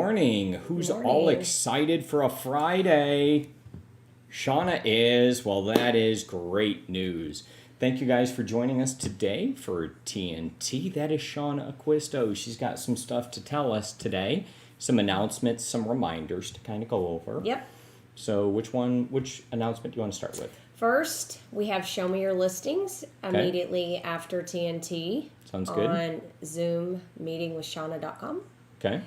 morning. Who's Morning. all excited for a Friday? Shana is. Well, that is great news. Thank you guys for joining us today for TNT. That is Shana Acquisto. She's got some stuff to tell us today. Some announcements, some reminders to kind of go over. Yep. So which announcement do you want to start with? First, we have Show Me Your Listings immediately after TNT. Sounds good. On zoommeetingwithShana.com. Okay.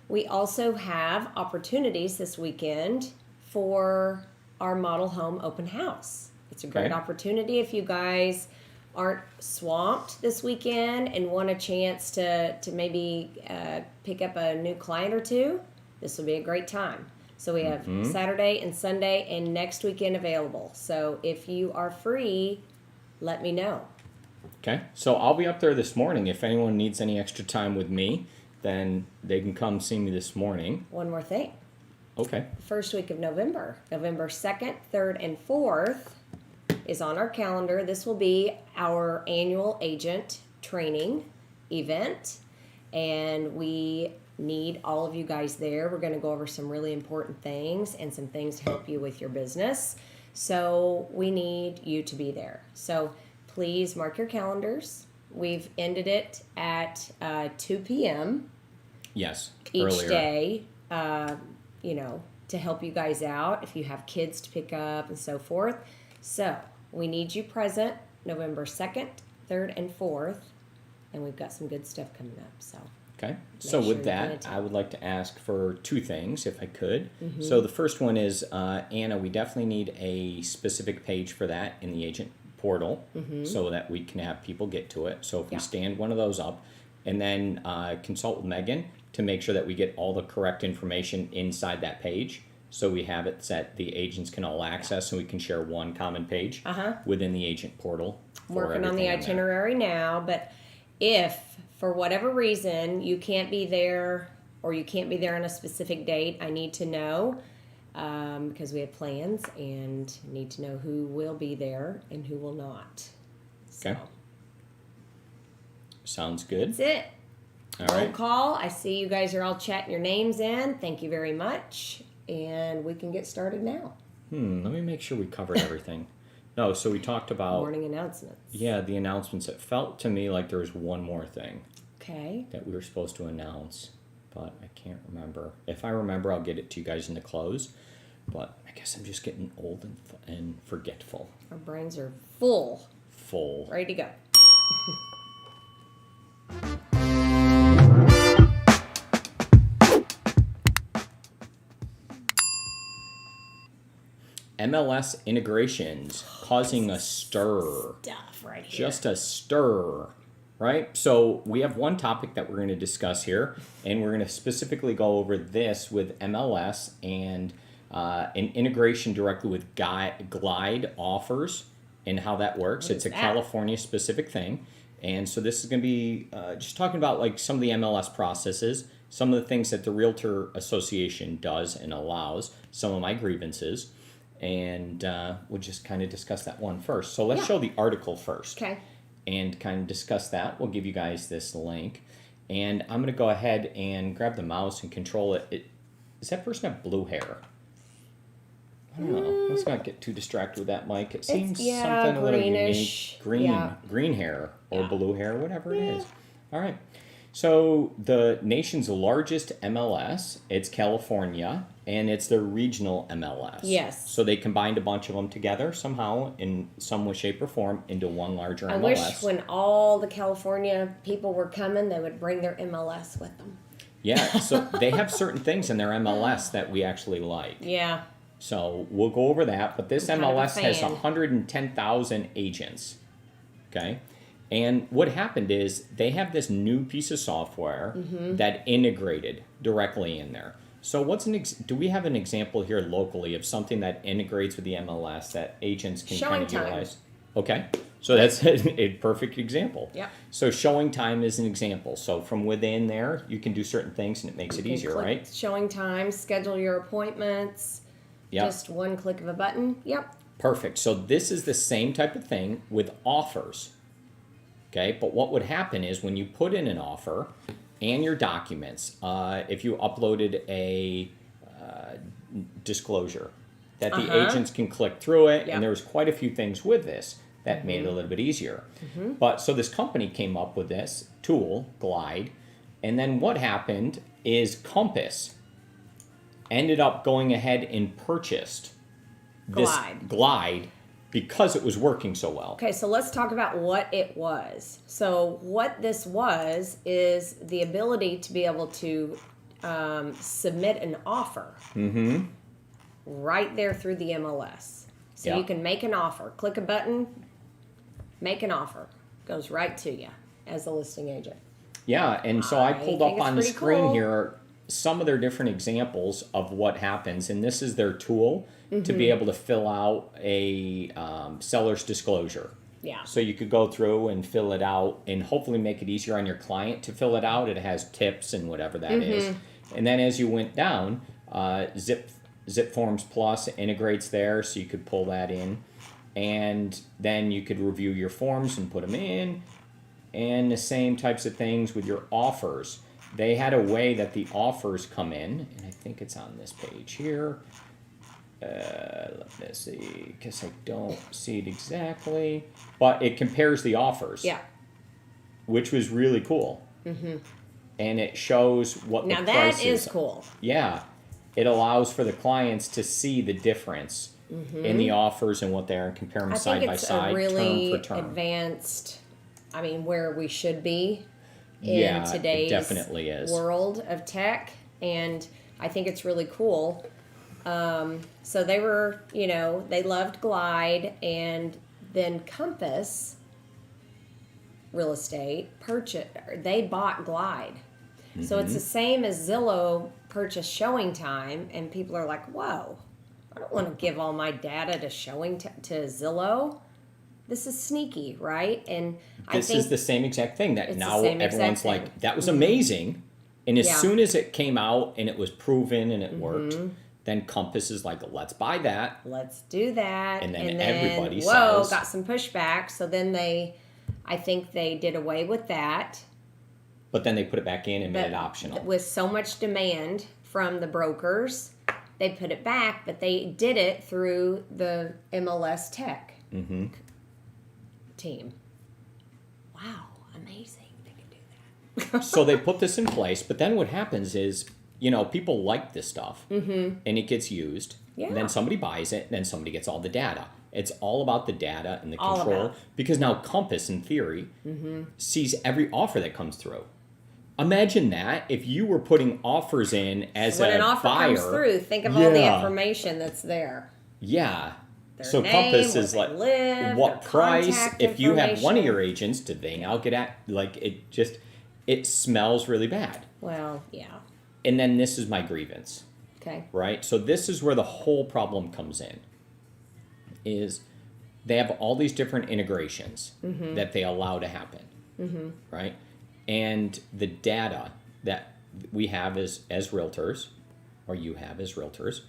We also have opportunities this weekend for our model home open house. It's a great opportunity if you guys aren't swamped this weekend and want a chance to maybe pick up a new client or two. This will be a great time. So we have Saturday and Sunday and next weekend available. So if you are free, let me know. Okay. So I'll be up there this morning. If anyone needs any extra time with me, then they can come see me this morning. One more thing. Okay. First week of November, November 2nd, 3rd, and 4th is on our calendar. This will be our annual agent training event, and we need all of you guys there. We're going to go over some really important things and some things to help you with your business. So we need you to be there. So please mark your calendars. We've ended it at 2 p.m. Yes. each earlier. day, to help you guys out if you have kids to pick up and so forth. So we need you present November 2nd, 3rd, and 4th, and we've got some good stuff coming up. So. Okay. So sure with you're that, gonna I would like to ask for two things, if I could. So the first one is, Anna, we definitely need a specific page for that in the agent portal so that we can have people get to it. So if we stand one of those up, and then consult with Megan to make sure that we get all the correct information inside that page. So we have it set the agents can all access, and we can share one common page within the agent portal. Working on the itinerary now, but if for whatever reason you can't be there or you can't be there on a specific date, I need to know because we have plans and need to know who will be there and who will not. So, Okay. Sounds good. that's it. All Roll right. call. I see you guys are all chatting your names in. Thank you very much. And we can get started now. Let me make sure we covered everything. No, so we talked about Morning announcements. Yeah, the announcements. It felt to me like there was one more thing Okay. that we were supposed to announce, but I can't remember. If I remember, I'll get it to you guys in the close. But I guess I'm just getting old and forgetful. Our brains are full. Full. Ready to go. MLS integrations causing a stir. Stuff right here. Just a stir, right? So we have one topic that we're going to discuss here, and we're going to specifically go over this with MLS and an integration directly with Glide offers and how that works. What It's is a that? California-specific thing, and so this is going to be just talking about like some of the MLS processes, some of the things that the Realtor Association does and allows, some of my grievances. And we'll just kind of discuss that one first. So let's show the article first. Okay. And kind of discuss that. We'll give you guys this link. And I'm going to go ahead and grab the mouse and control it. Does that person have blue hair? I don't know. Let's not get too distracted with that, Mike. It seems something a little greenish. unique. Green hair or blue hair, whatever it is. All right. So the nation's largest MLS, it's California, and it's the regional MLS. Yes. So they combined a bunch of them together somehow in some way, shape, or form into one larger MLS. I wish when all the California people were coming, they would bring their MLS with them. Yeah, so they have certain things in their MLS that we actually like. Yeah. So we'll go over that, but this I'm kind of a MLS has fan. 110,000 agents. Okay? And what happened is they have this new piece of software that integrated directly in there. So do we have an example here locally of something that integrates with the MLS that agents can kind of utilize? Okay. So that's a perfect example. Yep. So showing time is an example. So from within there, you can do certain things and it makes it You can easier, click right? Showing time, schedule your appointments. Yep. Just one click of a button. Yep. Perfect. So this is the same type of thing with offers. Okay, but what would happen is when you put in an offer, and your documents. If you uploaded a disclosure, that the agents can click through it, and there was quite a few things with this that made it a little bit easier. But so this company came up with this tool, Glide, and then what happened is Compass ended up going ahead and purchased this Glide because it was working so well. Okay, so let's talk about what it was. So what this was is the ability to be able to submit an offer right there through the MLS. So you can make an offer. Click a button, make an offer. Goes right to you as a listing agent. Yeah, and so I pulled up on the screen cool. here some of their different examples of what happens, and this is their tool to be able to fill out a seller's disclosure. Yeah. So you could go through and fill it out and hopefully make it easier on your client to fill it out. It has tips and whatever that is. And then as you went down, Zip Forms Plus integrates there, so you could pull that in. And then you could review your forms and put them in. And the same types of things with your offers. They had a way that the offers come in, and I think it's on this page here. Let me see, because I don't see it exactly. But it compares the offers. Yeah. Which was really cool. And it shows what the price is. Now that is cool. Yeah. It allows for the clients to see the difference in the offers and what they are and compare them side by side, really term for term. Advanced, I mean, where we should be in today's it definitely is. world of tech, and I think it's really cool. So they were, they loved Glide, and then Compass Real Estate they bought Glide. So it's the same as Zillow purchased Showing Time, and people are like, whoa, I don't want to give all my data to to Zillow. This is sneaky, right? And I think is the same exact thing that now everyone's like, that was Mm-hmm. amazing. And as soon as it came out and it was proven and it worked, then Compass is like, let's buy that. Let's do that. And then everybody says, got some pushback. So then I think they did away with that. But then they put it back in and made it optional. With so much demand from the brokers, they put it back, but they did it through the MLS tech team. Wow, amazing. They can do that. So they put this in place, but then what happens is, people like this stuff, and it gets used. Yeah. And then somebody buys it, and then somebody gets all the data. It's all about the data and the All control. about. Because now Compass, in theory, sees every offer that comes through. Imagine that if you were putting offers in as when a an offer buyer. comes through, think of all the information that's there. Yeah. Their So name, Compass where is they like, live, what their price? contact If you have one of information. your agents, did they now get at, like, it smells really bad. Well, yeah. And then this is my grievance, Okay. right? So this is where the whole problem comes in, is they have all these different integrations that they allow to happen, right? And the data that we have as realtors, or you have as realtors,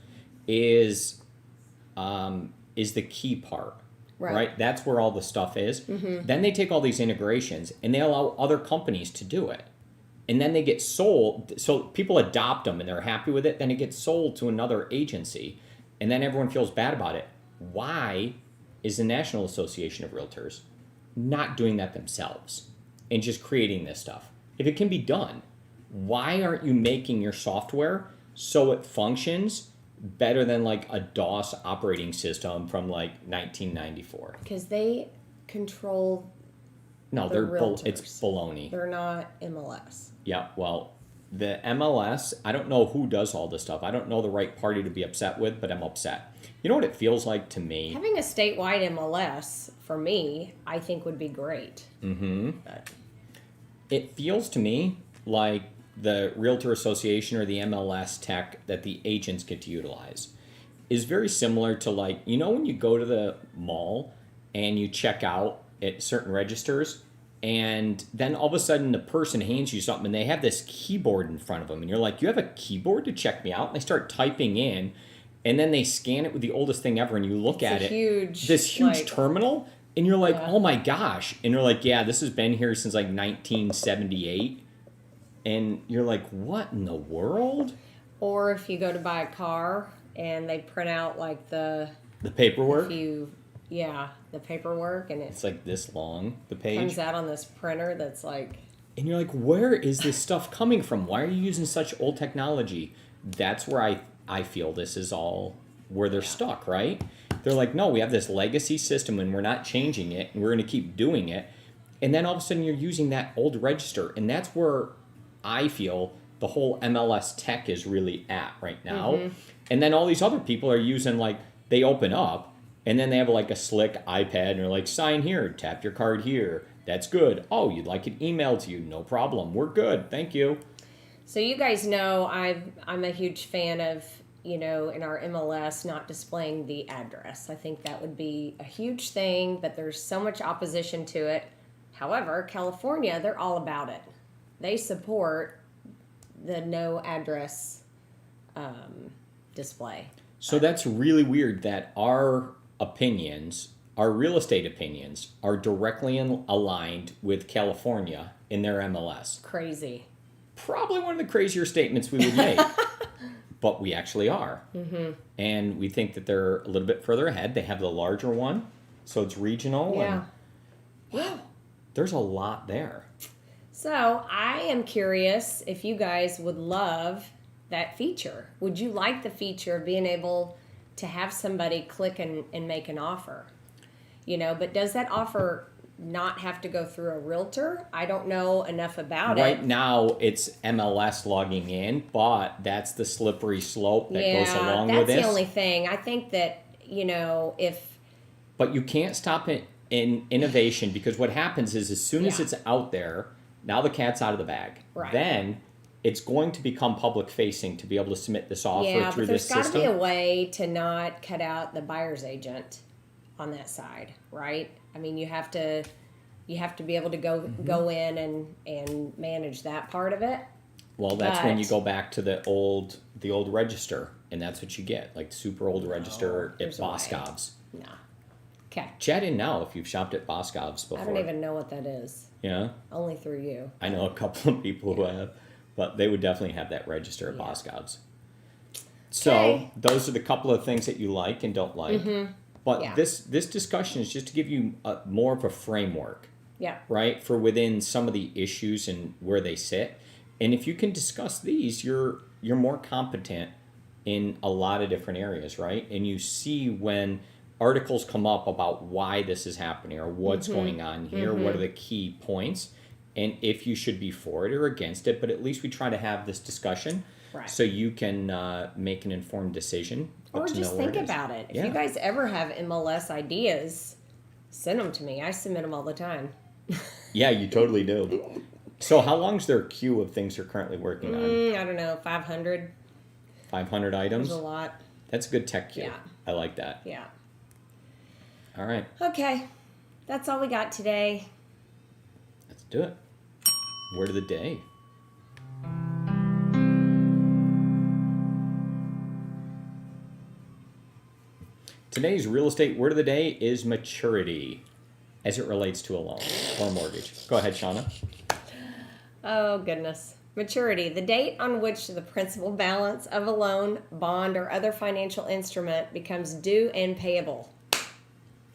is the key part, right? That's where all the stuff is. Then they take all these integrations and they allow other companies to do it. And then they get sold. So people adopt them and they're happy with it. Then it gets sold to another agency. And then everyone feels bad about it. Why is the National Association of Realtors not doing that themselves and just creating this stuff? If it can be done, why aren't you making your software so it functions better than like a DOS operating system from like 1994? Because they control. No, it's baloney. They're not MLS. Yeah, well, the MLS, I don't know who does all this stuff. I don't know the right party to be upset with, but I'm upset. You know what it feels like to me? Having a statewide MLS, for me, I think would be great. But It feels to me like the Realtor Association or the MLS tech that the agents get to utilize is very similar to, like, when you go to the mall and you check out at certain registers, and then all of a sudden the person hands you something and they have this keyboard in front of them and you're like, you have a keyboard to check me out? And they start typing in and then they scan it with the oldest thing ever and you look at it, this huge terminal, and you're like, oh my gosh. And you're like, yeah, this has been here since like 1978. and you're like, what in the world? Or if you go to buy a car and they print out like the paperwork? the paperwork, and It's like this long, the page. comes out on this printer that's like... And you're like, where is this stuff coming from? Why are you using such old technology? That's where I feel this is all where they're stuck, right? They're like, no, we have this legacy system and we're not changing it and we're going to keep doing it. And then all of a sudden you're using that old register. And that's where I feel the whole MLS tech is really at right now. Mm-hmm. And then all these other people are using, like, they open up and then they have like a slick iPad and they're like, sign here, tap your card here. That's good. Oh, you'd like it emailed to you. No problem. We're good. Thank you. So you guys know I'm a huge fan of, in our MLS not displaying the address. I think that would be a huge thing, but there's so much opposition to it. However, California, they're all about it. They support the no address display. So that's really weird that our opinions, our real estate opinions, are directly aligned with California in their MLS. Crazy. Probably one of the crazier statements we would make. But we actually are. Mm-hmm. And we think that they're a little bit further ahead. They have the larger one, so it's regional. Yeah. And, wow, there's a lot there. So I am curious if you guys would love that feature. Would you like the feature of being able to have somebody click and make an offer? But does that offer not have to go through a realtor? I don't know enough about it. Right now, it's MLS logging in, but that's the slippery slope that goes along with this. That's the only thing. I think that, if... But you can't stop it in innovation, because what happens is as soon as it's out there, now the cat's out of the bag. Right. Then it's going to become public facing to be able to submit this offer through this system. There's got to be a way to not cut out the buyer's agent on that side, right? I mean, you have to be able to go in and manage that part of it. Well, that's when you go back to the old register, and that's what you get, like super old register at Boscov's. No. Okay. Chat in now if you've shopped at Boscov's before. I don't even know what that is. Yeah. Only through you. I know a couple of people who have, but they would definitely have that register at Boscov's. So those are the couple of things that you like and don't like. Mm-hmm. But this discussion is just to give you more of a framework. Yeah. Right? For within some of the issues and where they sit. And if you can discuss these, you're more competent in a lot of different areas, right? And you see when articles come up about why this is happening or what's going on here, what are the key points, and if you should be for it or against it. But at least we try to have this discussion so you can make an informed decision. Or just think about it. If you guys ever have MLS ideas, send them to me. I submit them all the time. Yeah, you totally do. So how long's their queue of things you're currently working on? I don't know, 500. 500 items? That's a lot. That's a good tech queue. Yeah. I like that. Yeah. All right. Okay. That's all we got today. Let's do it. Word of the day. Today's real estate word of the day is maturity, as it relates to a loan or a mortgage. Go ahead, Shana. Oh, goodness. Maturity, the date on which the principal balance of a loan, bond, or other financial instrument becomes due and payable.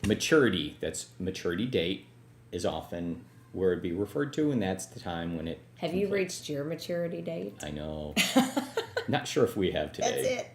Maturity, that's maturity date, is often where it'd be referred to, and that's the time when it Have you reached your maturity date? I know. Not sure if we have today. That's it.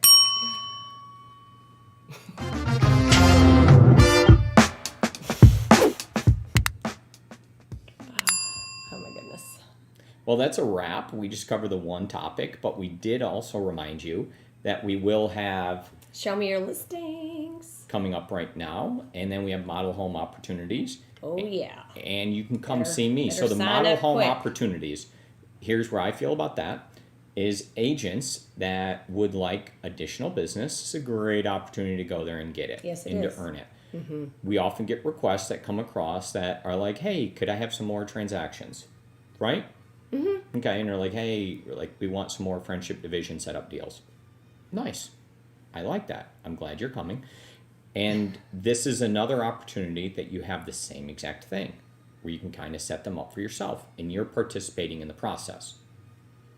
Well, that's a wrap. We just covered the one topic, but we did also remind you that we will have... Show me your listings. Coming up right now, and then we have model home opportunities. Oh, yeah. And you can come see me. So the model home opportunities, here's where I feel about that, is agents that would like additional business. It's a great opportunity to go there and get it. Yes, it and is. to earn it. Mm-hmm. We often get requests that come across that are like, hey, could I have some more transactions? Right? Mm-hmm. Okay, and they're like, hey, we want some more friendship division setup deals. Nice. I like that. I'm glad you're coming. And this is another opportunity that you have the same exact thing, where you can kind of set them up for yourself, and you're participating in the process.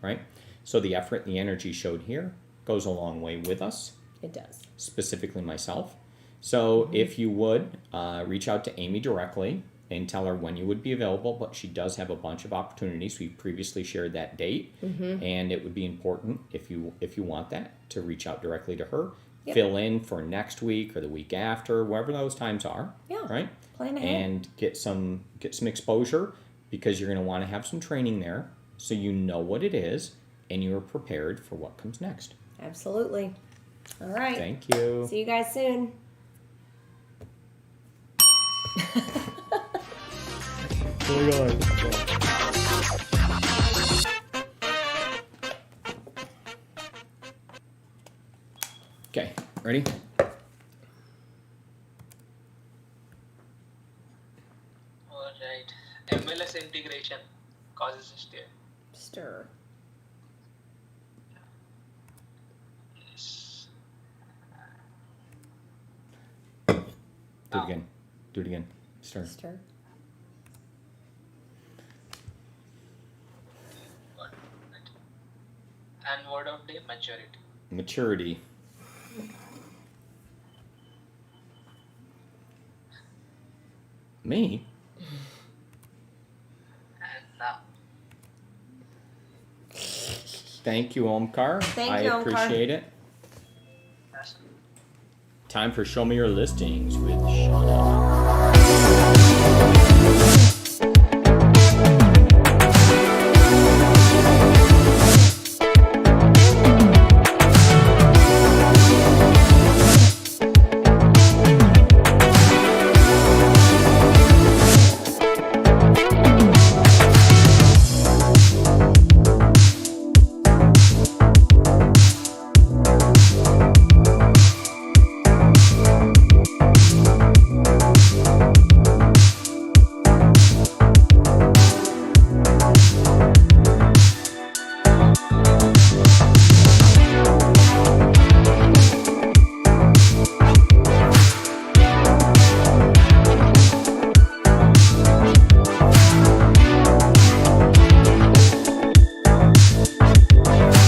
right? So the effort, the energy showed here goes a long way with us, It does. specifically myself. So if you would reach out to Amy directly and tell her when you would be available, but she does have a bunch of opportunities. We previously shared that date, and it would be important if you want that to reach out directly to her. Yep. Fill in for next week or the week after, wherever those times are. Yeah. Right. Plan ahead. And get some exposure, because you're going to want to have some training there, so you know what it is and you're prepared for what comes next. Absolutely. All right. Thank you. See you guys soon. Okay, ready? Alright. MLS integration causes stir. Stir. Yes. Do it again. Do it again. Start. Stir. Got it. And word of day, maturity. Maturity. Me? And now. Thank you, Omkar. Thank you, I Omkar. appreciate it. Yes. Time for Show Me Your Listings with Shana.